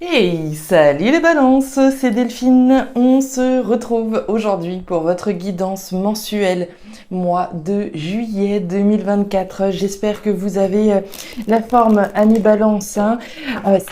Hey, salut les balances, c'est Delphine. On se retrouve aujourd'hui pour votre guidance mensuelle, mois de juillet 2024. J'espère que vous avez la forme ami balance,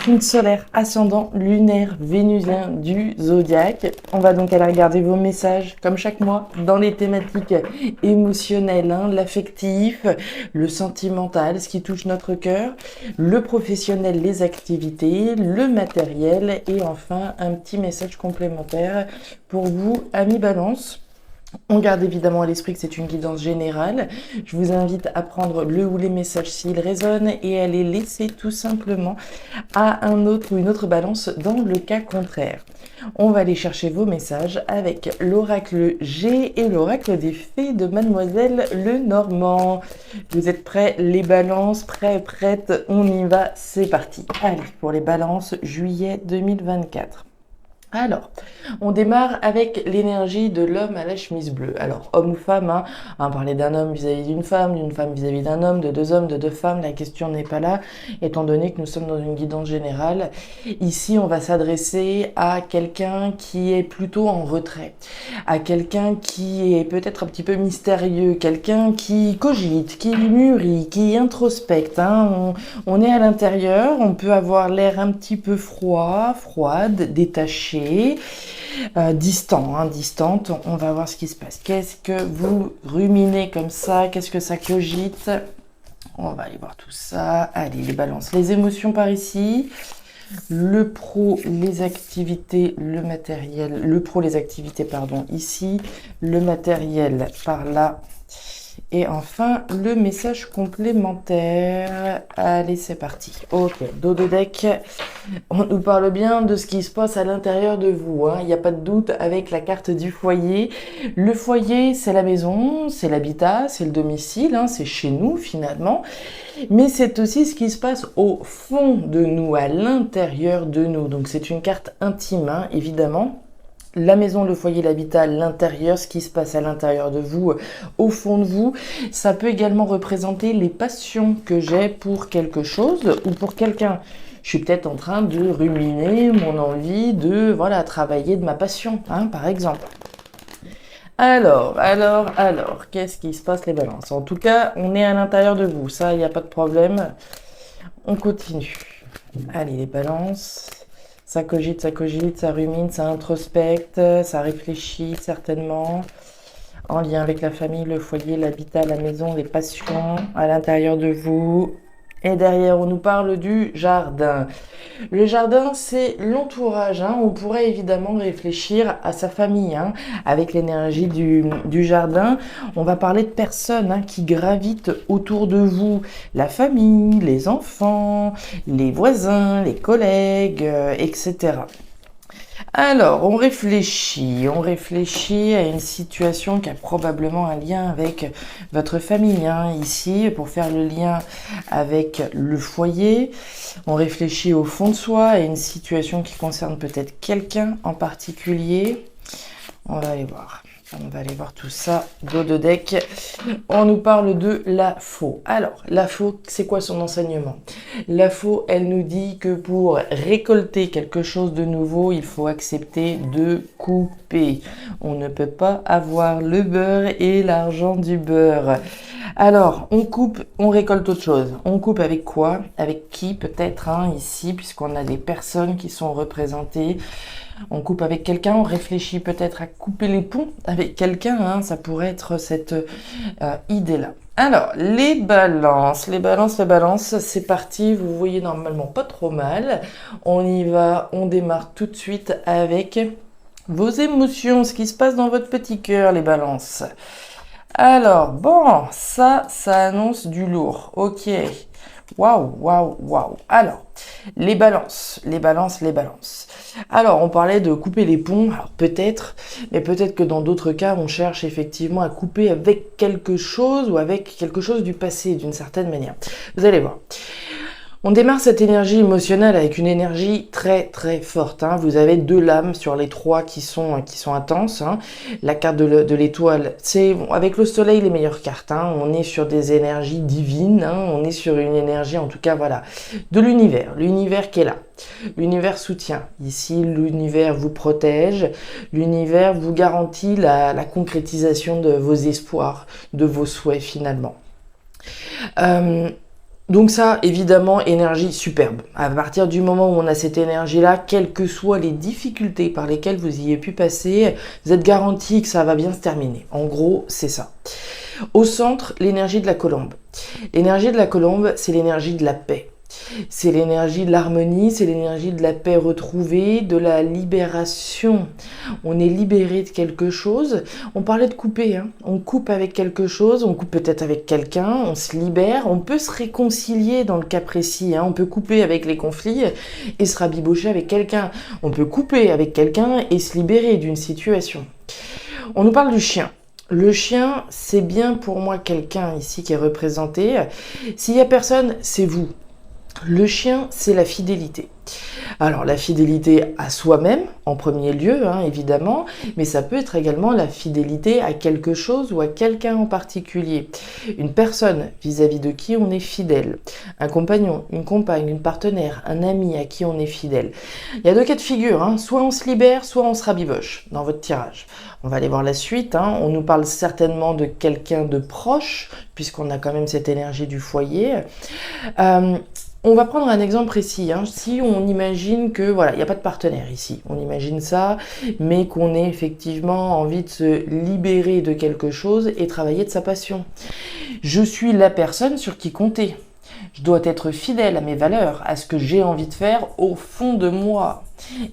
signe solaire, ascendant, lunaire, vénusien du zodiaque. On va donc aller regarder vos messages, comme chaque mois, dans les thématiques émotionnelles, l'affectif, le sentimental, ce qui touche notre cœur, le professionnel, les activités, le matériel et enfin un petit message complémentaire pour vous, amis balance. On garde évidemment à l'esprit que c'est une guidance générale. Je vous invite à prendre le ou les messages s'ils résonnent et à les laisser tout simplement à un autre ou une autre balance dans le cas contraire. On va aller chercher vos messages avec l'oracle G et l'oracle des fées de Mademoiselle Lenormand. Vous êtes prêts les balances? Prêts, prêtes? On y va, c'est parti. Allez, pour les balances juillet 2024. Alors, on démarre avec l'énergie de l'homme à la chemise bleue. Alors, homme ou femme, on parlait d'un homme vis-à-vis d'une femme vis-à-vis d'un homme, de deux hommes, de deux femmes, la question n'est pas là, étant donné que nous sommes dans une guidance générale. Ici, on va s'adresser à quelqu'un qui est plutôt en retrait, à quelqu'un qui est peut-être un petit peu mystérieux, quelqu'un qui cogite, qui mûrit, qui introspecte. On est à l'intérieur, on peut avoir l'air un petit peu froid, froide, détaché, distante. On va voir ce qui se passe. Qu'est-ce que vous ruminez comme ça? Qu'est-ce que ça cogite? On va aller voir tout ça. Allez, les balances. Les émotions par ici. Le pro, les activités, le matériel. Le pro, les activités, pardon, ici. Le matériel par là. Et enfin, le message complémentaire. Allez, c'est parti. Ok, dos de deck. On nous parle bien de ce qui se passe à l'intérieur de vous. Il n'y a pas de doute avec la carte du foyer. Le foyer, c'est la maison, c'est l'habitat, c'est le domicile, c'est chez nous finalement. Mais c'est aussi ce qui se passe au fond de nous, à l'intérieur de nous. Donc c'est une carte intime, évidemment. La maison, le foyer, l'habitat, l'intérieur, ce qui se passe à l'intérieur de vous, au fond de vous. Ça peut également représenter les passions que j'ai pour quelque chose ou pour quelqu'un. Je suis peut-être en train de ruminer mon envie de travailler de ma passion, par exemple. Alors, qu'est-ce qui se passe les balances? En tout cas, on est à l'intérieur de vous, ça, il n'y a pas de problème. On continue. Allez, les balances. Ça cogite, ça rumine, ça introspecte, ça réfléchit certainement. En lien avec la famille, le foyer, l'habitat, la maison, les passions à l'intérieur de vous. Et derrière, on nous parle du jardin. Le jardin, c'est l'entourage. On pourrait évidemment réfléchir à sa famille avec l'énergie du jardin. On va parler de personnes qui gravitent autour de vous. La famille, les enfants, les voisins, les collègues, etc. Alors, on réfléchit à une situation qui a probablement un lien avec votre famille, ici, pour faire le lien avec le foyer. On réfléchit au fond de soi à une situation qui concerne peut-être quelqu'un en particulier. On va aller voir. On va aller voir tout ça. Dos de deck. On nous parle de la faux. Alors, la faux, c'est quoi son enseignement? La faux, elle nous dit que pour récolter quelque chose de nouveau, il faut accepter de couper. On ne peut pas avoir le beurre et l'argent du beurre. Alors, on coupe, on récolte autre chose. On coupe avec quoi? Avec qui peut-être ici, puisqu'on a des personnes qui sont représentées. On coupe avec quelqu'un, on réfléchit peut-être à couper les ponts avec quelqu'un, ça pourrait être cette idée-là. Alors, les balances, c'est parti, vous voyez normalement pas trop mal. On y va, on démarre tout de suite avec vos émotions, ce qui se passe dans votre petit cœur, les balances. Alors, bon, ça annonce du lourd, ok. Waouh. Alors, les balances. Alors, on parlait de couper les ponts, alors peut-être, mais peut-être que dans d'autres cas, on cherche effectivement à couper avec quelque chose ou avec quelque chose du passé, d'une certaine manière. Vous allez voir. On démarre cette énergie émotionnelle avec une énergie très très forte. Hein. Vous avez 2 lames sur les 3 qui sont intenses. Hein. La carte de l'étoile, c'est avec le soleil les meilleures cartes. Hein. On est sur des énergies divines. Hein. On est sur une énergie, en tout cas voilà, de l'univers. L'univers qui est là. L'univers soutient. Ici, l'univers vous protège. L'univers vous garantit la concrétisation de vos espoirs, de vos souhaits finalement. Donc ça, évidemment, énergie superbe. À partir du moment où on a cette énergie-là, quelles que soient les difficultés par lesquelles vous y ayez pu passer, vous êtes garanti que ça va bien se terminer. En gros, c'est ça. Au centre, l'énergie de la colombe. L'énergie de la colombe, c'est l'énergie de la paix. C'est l'énergie de l'harmonie, c'est l'énergie de la paix retrouvée, de la libération. On est libéré de quelque chose. On parlait de couper, hein. On coupe avec quelque chose, on coupe peut-être avec quelqu'un, on se libère, on peut se réconcilier dans le cas précis. Hein. On peut couper avec les conflits et se rabibocher avec quelqu'un. On peut couper avec quelqu'un et se libérer d'une situation. On nous parle du chien. Le chien, c'est bien pour moi quelqu'un ici qui est représenté. S'il n'y a personne, c'est vous. Le chien, c'est la fidélité. Alors, la fidélité à soi-même, en premier lieu, hein, évidemment, mais ça peut être également la fidélité à quelque chose ou à quelqu'un en particulier. Une personne vis-à-vis de qui on est fidèle. Un compagnon, une compagne, une partenaire, un ami à qui on est fidèle. Il y a 2 cas de figure, hein. Soit on se libère, soit on se rabiboche dans votre tirage. On va aller voir la suite. Hein. On nous parle certainement de quelqu'un de proche, puisqu'on a quand même cette énergie du foyer. On va prendre un exemple précis. Hein. Si on imagine que voilà, il n'y a pas de partenaire ici, on imagine ça, mais qu'on ait effectivement envie de se libérer de quelque chose et travailler de sa passion. Je suis la personne sur qui compter. Je dois être fidèle à mes valeurs, à ce que j'ai envie de faire au fond de moi.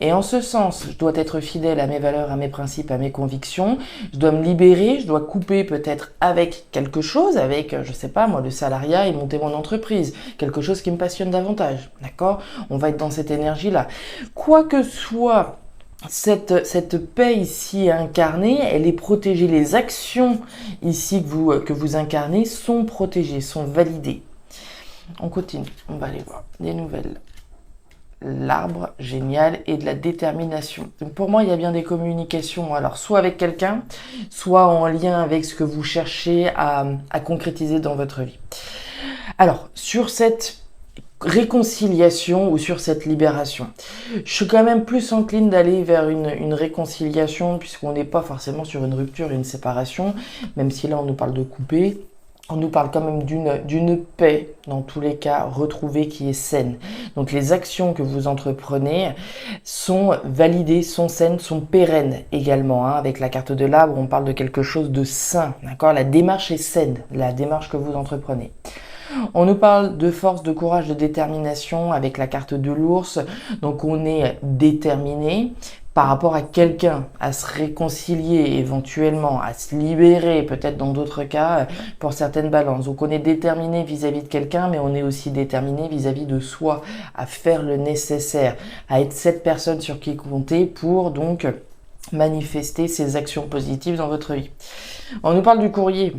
Et en ce sens, je dois être fidèle à mes valeurs, à mes principes, à mes convictions. Je dois me libérer, je dois couper peut-être avec quelque chose, avec, je sais pas moi, le salariat et monter mon entreprise. Quelque chose qui me passionne davantage, d'accord? On va être dans cette énergie-là. Quoi que soit cette paix ici incarnée, elle est protégée. Les actions ici que vous incarnez sont protégées, sont validées. On continue, on va aller voir des nouvelles. L'arbre, génial, et de la détermination. Donc pour moi, il y a bien des communications, alors soit avec quelqu'un, soit en lien avec ce que vous cherchez à concrétiser dans votre vie. Alors, sur cette réconciliation ou sur cette libération, je suis quand même plus encline d'aller vers une réconciliation, puisqu'on n'est pas forcément sur une rupture, une séparation, même si là on nous parle de couper. On nous parle quand même d'une paix, dans tous les cas, retrouvée qui est saine. Donc les actions que vous entreprenez sont validées, sont saines, sont pérennes également. Hein. Avec la carte de l'arbre, on parle de quelque chose de sain. D'accord ? La démarche est saine, la démarche que vous entreprenez. On nous parle de force, de courage, de détermination avec la carte de l'ours. Donc on est déterminé par rapport à quelqu'un, à se réconcilier éventuellement, à se libérer peut-être dans d'autres cas pour certaines balances. Donc on est déterminé vis-à-vis de quelqu'un, mais on est aussi déterminé vis-à-vis de soi, à faire le nécessaire, à être cette personne sur qui compter pour donc manifester ces actions positives dans votre vie. On nous parle du courrier.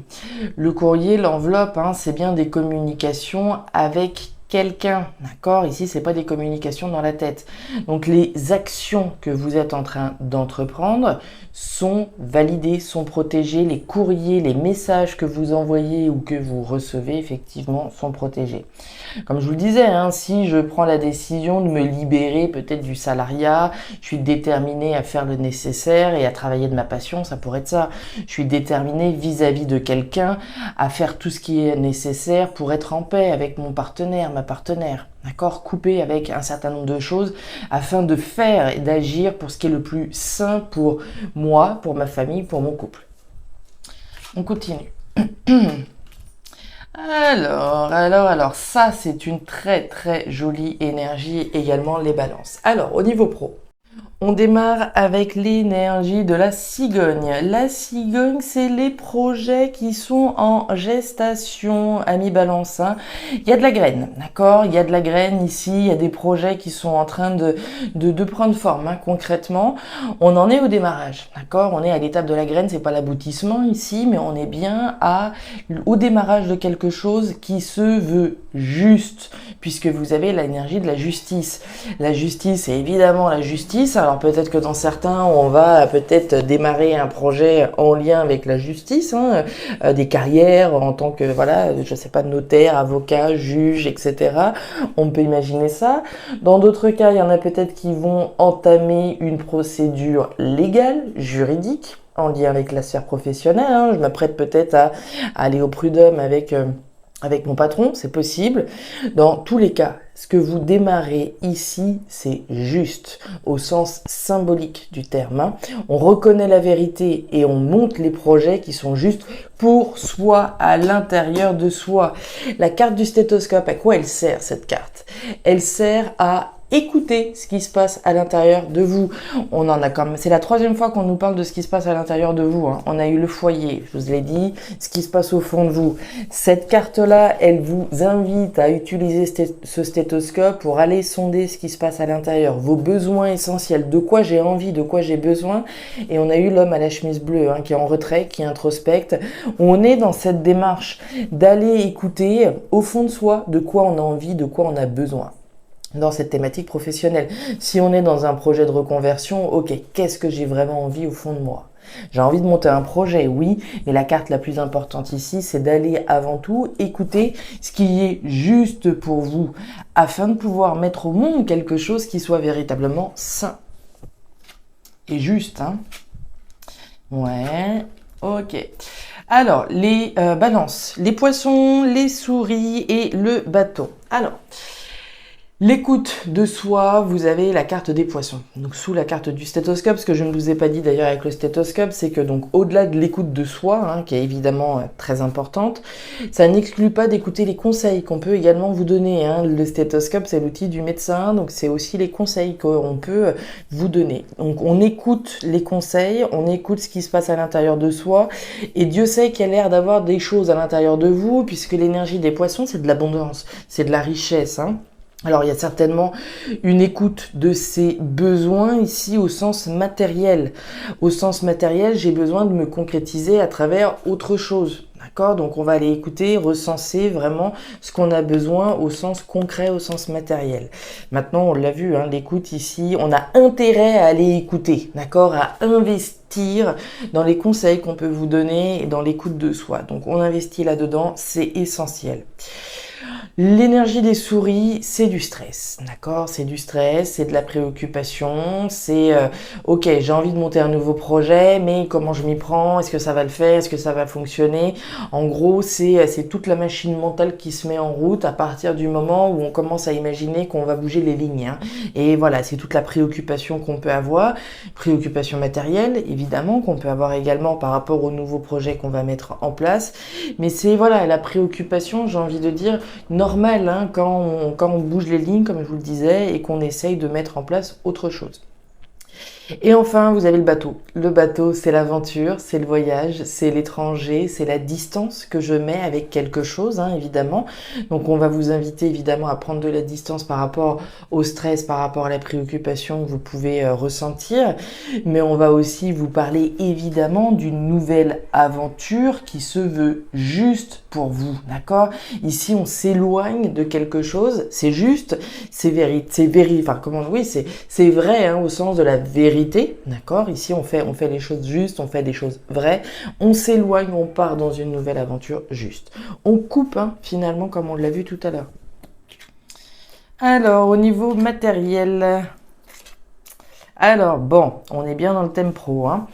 Le courrier, l'enveloppe, hein, c'est bien des communications avec quelqu'un, d'accord? Ici, c'est pas des communications dans la tête. Donc, les actions que vous êtes en train d'entreprendre sont validées, sont protégées. Les courriers, les messages que vous envoyez ou que vous recevez, effectivement, sont protégés. Comme je vous le disais, hein, si je prends la décision de me libérer peut-être du salariat, je suis déterminée à faire le nécessaire et à travailler de ma passion, ça pourrait être ça. Je suis déterminée vis-à-vis de quelqu'un à faire tout ce qui est nécessaire pour être en paix avec mon partenaire, ma partenaire. D'accord, couper avec un certain nombre de choses afin de faire et d'agir pour ce qui est le plus sain pour moi, pour ma famille, pour mon couple. On continue. Alors, ça c'est une très très jolie énergie également, les balances. Alors, au niveau pro, On démarre avec l'énergie de la cigogne. La cigogne, c'est les projets qui sont en gestation, amis balance. Hein. Il y a de la graine, d'accord? Il y a de la graine ici, il y a des projets qui sont en train de prendre forme, hein, concrètement. On en est au démarrage, d'accord? On est à l'étape de la graine, c'est pas l'aboutissement ici, mais on est bien au démarrage de quelque chose qui se veut juste, puisque vous avez l'énergie de la justice. La justice, c'est évidemment la justice. Alors peut-être que dans certains, on va peut-être démarrer un projet en lien avec la justice, hein, des carrières en tant que, voilà, je sais pas, notaire, avocat, juge, etc. On peut imaginer ça. Dans d'autres cas, il y en a peut-être qui vont entamer une procédure légale, juridique, en lien avec la sphère professionnelle. Hein. Je m'apprête peut-être à aller au prud'homme avec mon patron, c'est possible. Dans tous les cas, ce que vous démarrez ici, c'est juste, au sens symbolique du terme. Hein. On reconnaît la vérité et on monte les projets qui sont justes pour soi, à l'intérieur de soi. La carte du stéthoscope, à quoi elle sert cette carte? Elle sert à écoutez ce qui se passe à l'intérieur de vous. On en a c'est la 3e fois qu'on nous parle de ce qui se passe à l'intérieur de vous. Hein. On a eu le foyer, je vous l'ai dit, ce qui se passe au fond de vous. Cette carte-là, elle vous invite à utiliser ce stéthoscope pour aller sonder ce qui se passe à l'intérieur. Vos besoins essentiels, de quoi j'ai envie, de quoi j'ai besoin. Et on a eu l'homme à la chemise bleue, hein, qui est en retrait, qui introspecte. On est dans cette démarche d'aller écouter au fond de soi de quoi on a envie, de quoi on a besoin. Dans cette thématique professionnelle. Si on est dans un projet de reconversion, ok, qu'est-ce que j'ai vraiment envie au fond de moi? J'ai envie de monter un projet, oui, mais la carte la plus importante ici, c'est d'aller avant tout écouter ce qui est juste pour vous, afin de pouvoir mettre au monde quelque chose qui soit véritablement sain et juste. Hein. Ouais, ok. Alors, les balances, les poissons, les souris et le bateau. Alors, l'écoute de soi, vous avez la carte des poissons. Donc sous la carte du stéthoscope, ce que je ne vous ai pas dit d'ailleurs avec le stéthoscope, c'est que donc au-delà de l'écoute de soi, hein, qui est évidemment très importante, ça n'exclut pas d'écouter les conseils qu'on peut également vous donner. Hein. Le stéthoscope, c'est l'outil du médecin, donc c'est aussi les conseils qu'on peut vous donner. Donc on écoute les conseils, on écoute ce qui se passe à l'intérieur de soi, et Dieu sait qu'il y a l'air d'avoir des choses à l'intérieur de vous, puisque l'énergie des poissons, c'est de l'abondance, c'est de la richesse, hein. Alors il y a certainement une écoute de ces besoins ici au sens matériel. Au sens matériel, j'ai besoin de me concrétiser à travers autre chose. D'accord? Donc on va aller écouter, recenser vraiment ce qu'on a besoin au sens concret, au sens matériel. Maintenant, on l'a vu, hein, l'écoute ici, on a intérêt à aller écouter, d'accord? À investir dans les conseils qu'on peut vous donner et dans l'écoute de soi. Donc on investit là-dedans, c'est essentiel. L'énergie des souris, c'est du stress, d'accord? C'est du stress, c'est de la préoccupation, c'est ok, j'ai envie de monter un nouveau projet, mais comment je m'y prends? Est-ce que ça va le faire? Est-ce que ça va fonctionner? En gros, c'est toute la machine mentale qui se met en route à partir du moment où on commence à imaginer qu'on va bouger les lignes. Hein. Et voilà, c'est toute la préoccupation qu'on peut avoir, préoccupation matérielle, évidemment, qu'on peut avoir également par rapport aux nouveaux projets qu'on va mettre en place. Mais c'est voilà, la préoccupation, j'ai envie de dire, normal hein, quand on bouge les lignes, comme je vous le disais, et qu'on essaye de mettre en place autre chose. Et enfin, vous avez le bateau. Le bateau, c'est l'aventure, c'est le voyage, c'est l'étranger, c'est la distance que je mets avec quelque chose, hein, évidemment. Donc, on va vous inviter évidemment à prendre de la distance par rapport au stress, par rapport à la préoccupation que vous pouvez ressentir. Mais on va aussi vous parler évidemment d'une nouvelle aventure qui se veut juste pour vous, d'accord? Ici, on s'éloigne de quelque chose, c'est juste, c'est vrai, hein, au sens de la vérité, d'accord? Ici, on fait les choses justes, on fait des choses vraies, on s'éloigne, on part dans une nouvelle aventure juste. On coupe, hein, finalement, comme on l'a vu tout à l'heure. Alors, au niveau matériel... Alors, bon, on est bien dans le thème pro, hein.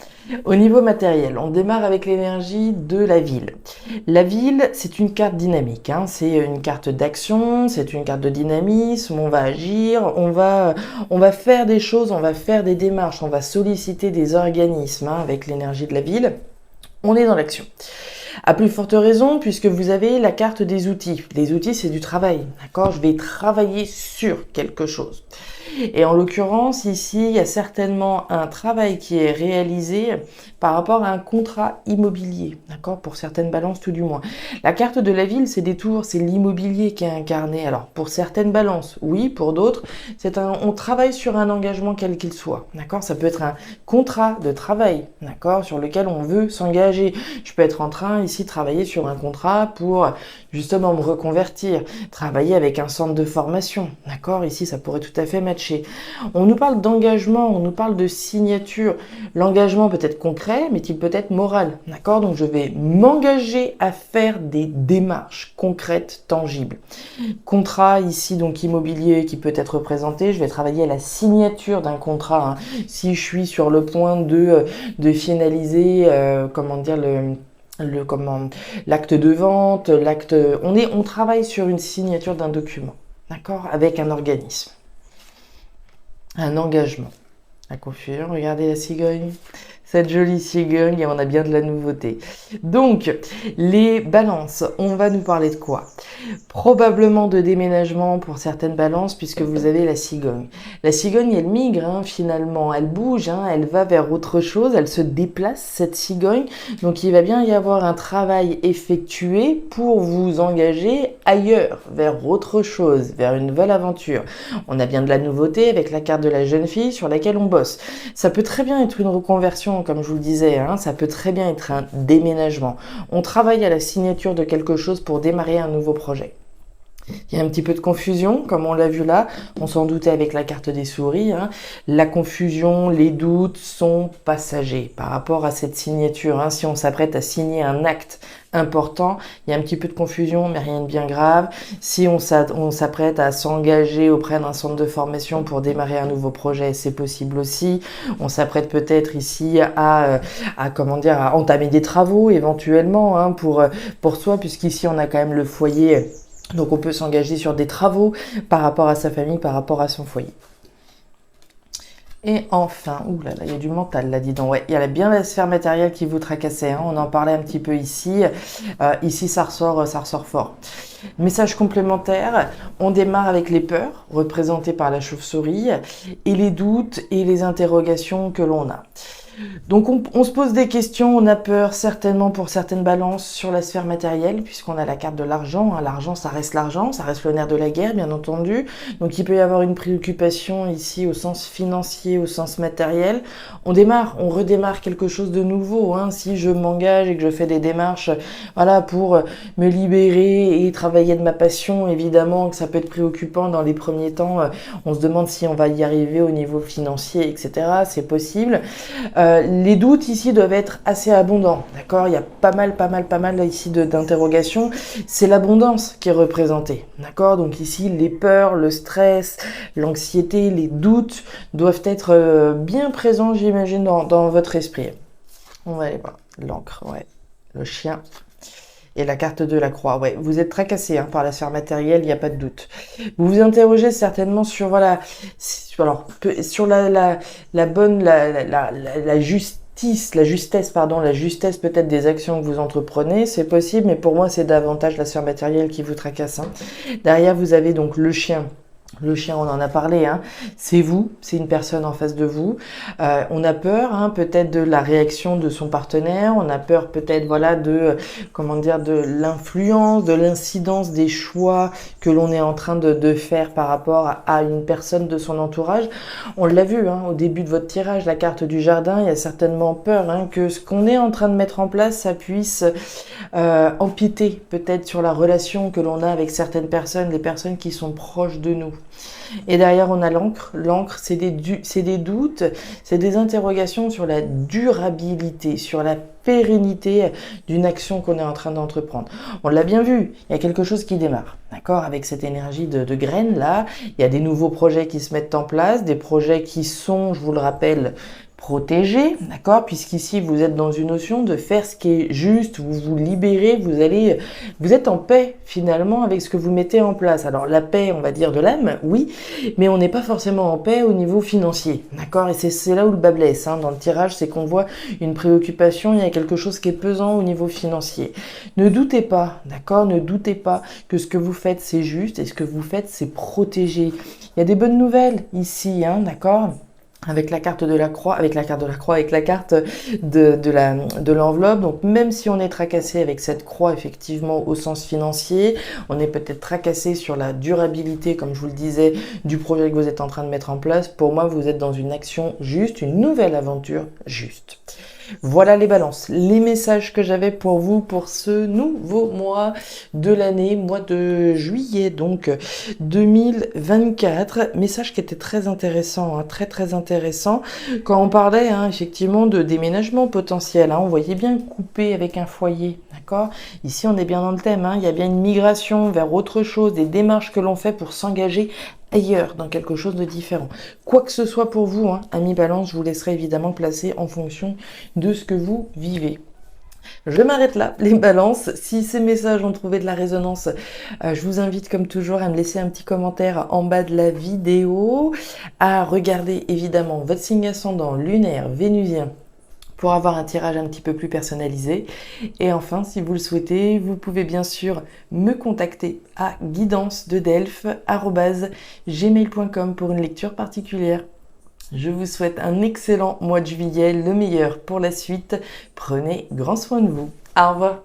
Au niveau matériel, on démarre avec l'énergie de la ville. La ville, c'est une carte dynamique, hein. C'est une carte d'action, c'est une carte de dynamisme, on va agir, on va faire des choses, on va faire des démarches, on va solliciter des organismes hein, avec l'énergie de la ville. On est dans l'action. À plus forte raison, puisque vous avez la carte des outils. Les outils, c'est du travail, d'accord? Je vais travailler sur quelque chose. Et en l'occurrence, ici, il y a certainement un travail qui est réalisé par rapport à un contrat immobilier, d'accord, pour certaines balances tout du moins. La carte de la ville, c'est des tours, c'est l'immobilier qui est incarné. Alors, pour certaines balances, oui, pour d'autres, on travaille sur un engagement quel qu'il soit, d'accord. Ça peut être un contrat de travail, d'accord, sur lequel on veut s'engager. Je peux être en train, ici, de travailler sur un contrat pour, justement, me reconvertir, travailler avec un centre de formation, d'accord. Ici, ça pourrait tout à fait matcher. On nous parle d'engagement, on nous parle de signature. L'engagement peut être concret, mais il peut être moral, d'accord. Donc je vais m'engager à faire des démarches concrètes, tangibles. Contrat ici donc immobilier qui peut être représenté, je vais travailler à la signature d'un contrat, hein. Si je suis sur le point de finaliser, l'acte de vente, on travaille sur une signature d'un document, d'accord, avec un organisme, un engagement. La confusion, regardez la cigogne. Cette jolie cigogne, et on a bien de la nouveauté. Donc, les balances, on va nous parler de quoi? Probablement de déménagement pour certaines balances, puisque vous avez la cigogne. La cigogne, elle migre, hein, finalement. Elle bouge, hein, elle va vers autre chose, elle se déplace, cette cigogne. Donc, il va bien y avoir un travail effectué pour vous engager ailleurs, vers autre chose, vers une nouvelle aventure. On a bien de la nouveauté avec la carte de la jeune fille sur laquelle on bosse. Ça peut très bien être une reconversion, comme je vous le disais, hein, ça peut très bien être un déménagement. On travaille à la signature de quelque chose pour démarrer un nouveau projet. Il y a un petit peu de confusion, comme on l'a vu là, on s'en doutait avec la carte des souris, hein. La confusion, les doutes sont passagers par rapport à cette signature, hein. Si on s'apprête à signer un acte important, il y a un petit peu de confusion, mais rien de bien grave. Si on s'apprête à s'engager auprès d'un centre de formation pour démarrer un nouveau projet, c'est possible aussi. On s'apprête peut-être ici à entamer des travaux éventuellement, hein, pour soi, puisqu'ici on a quand même le foyer. Donc on peut s'engager sur des travaux par rapport à sa famille, par rapport à son foyer. Et enfin, oulala, il y a du mental là, dis donc. Ouais, il y a bien la sphère matérielle qui vous tracassait, hein, on en parlait un petit peu ici. Ici, ça ressort fort. Message complémentaire, on démarre avec les peurs, représentées par la chauve-souris, et les doutes et les interrogations que l'on a. Donc on se pose des questions, on a peur certainement pour certaines balances sur la sphère matérielle, puisqu'on a la carte de l'argent, hein. L'argent ça reste le nerf de la guerre bien entendu, donc il peut y avoir une préoccupation ici au sens financier, au sens matériel. On redémarre quelque chose de nouveau, hein. Si je m'engage et que je fais des démarches, voilà, pour me libérer et travailler de ma passion, évidemment que ça peut être préoccupant dans les premiers temps, on se demande si on va y arriver au niveau financier, etc. C'est possible. Les doutes ici doivent être assez abondants, d'accord. Il y a pas mal ici d'interrogations. C'est l'abondance qui est représentée, d'accord. Donc ici, les peurs, le stress, l'anxiété, les doutes doivent être bien présents, j'imagine, dans votre esprit. On va aller voir l'encre, ouais, le chien. Et la carte de la croix, ouais, vous êtes tracassé, hein, par la sphère matérielle, il n'y a pas de doute. Vous vous interrogez certainement sur, voilà, sur la justesse peut-être des actions que vous entreprenez, c'est possible, mais pour moi, c'est davantage la sphère matérielle qui vous tracasse, hein. Derrière, vous avez donc le chien. Le chien, on en a parlé, hein. C'est vous, c'est une personne en face de vous. On a peur, hein, peut-être de la réaction de son partenaire. On a peur peut-être, voilà, de l'influence, de l'incidence des choix que l'on est en train de faire par rapport à une personne de son entourage. On l'a vu, hein, au début de votre tirage, la carte du jardin. Il y a certainement peur, hein, que ce qu'on est en train de mettre en place, ça puisse empiéter peut-être sur la relation que l'on a avec certaines personnes, les personnes qui sont proches de nous. Et derrière, on a l'encre. L'encre, c'est des doutes, c'est des interrogations sur la durabilité, sur la pérennité d'une action qu'on est en train d'entreprendre. On l'a bien vu, il y a quelque chose qui démarre, d'accord, avec cette énergie de graines là. Il y a des nouveaux projets qui se mettent en place, des projets qui sont, je vous le rappelle, protégé, d'accord? Puisqu'ici, vous êtes dans une notion de faire ce qui est juste, vous vous libérez, vous êtes en paix finalement avec ce que vous mettez en place. Alors la paix, on va dire de l'âme, oui, mais on n'est pas forcément en paix au niveau financier, d'accord? Et c'est là où le bas blesse, hein, dans le tirage, c'est qu'on voit une préoccupation, il y a quelque chose qui est pesant au niveau financier. Ne doutez pas, d'accord? Ne doutez pas que ce que vous faites, c'est juste et ce que vous faites, c'est protégé. Il y a des bonnes nouvelles ici, hein, d'accord? Avec la carte de la croix, avec la carte de l'enveloppe. Donc même si on est tracassé avec cette croix, effectivement, au sens financier, on est peut-être tracassé sur la durabilité, comme je vous le disais, du projet que vous êtes en train de mettre en place. Pour moi, vous êtes dans une action juste, une nouvelle aventure juste. Voilà les balances, les messages que j'avais pour vous pour ce nouveau mois de l'année, mois de juillet donc 2024. Message qui était très intéressant, hein, très intéressant. Quand on parlait effectivement de déménagement potentiel, on voyait bien couper avec un foyer, d'accord? Ici on est bien dans le thème, il y a bien une migration vers autre chose, des démarches que l'on fait pour s'engager ailleurs, dans quelque chose de différent. Quoi que ce soit pour vous, amis balance, je vous laisserai évidemment placer en fonction de ce que vous vivez. Je m'arrête là, les balances. Si ces messages ont trouvé de la résonance, je vous invite comme toujours à me laisser un petit commentaire en bas de la vidéo, à regarder évidemment votre signe ascendant lunaire, vénusien, pour avoir un tirage un petit peu plus personnalisé. Et enfin, si vous le souhaitez, vous pouvez bien sûr me contacter à guidancededelphes@gmail.com pour une lecture particulière. Je vous souhaite un excellent mois de juillet, le meilleur pour la suite. Prenez grand soin de vous. Au revoir.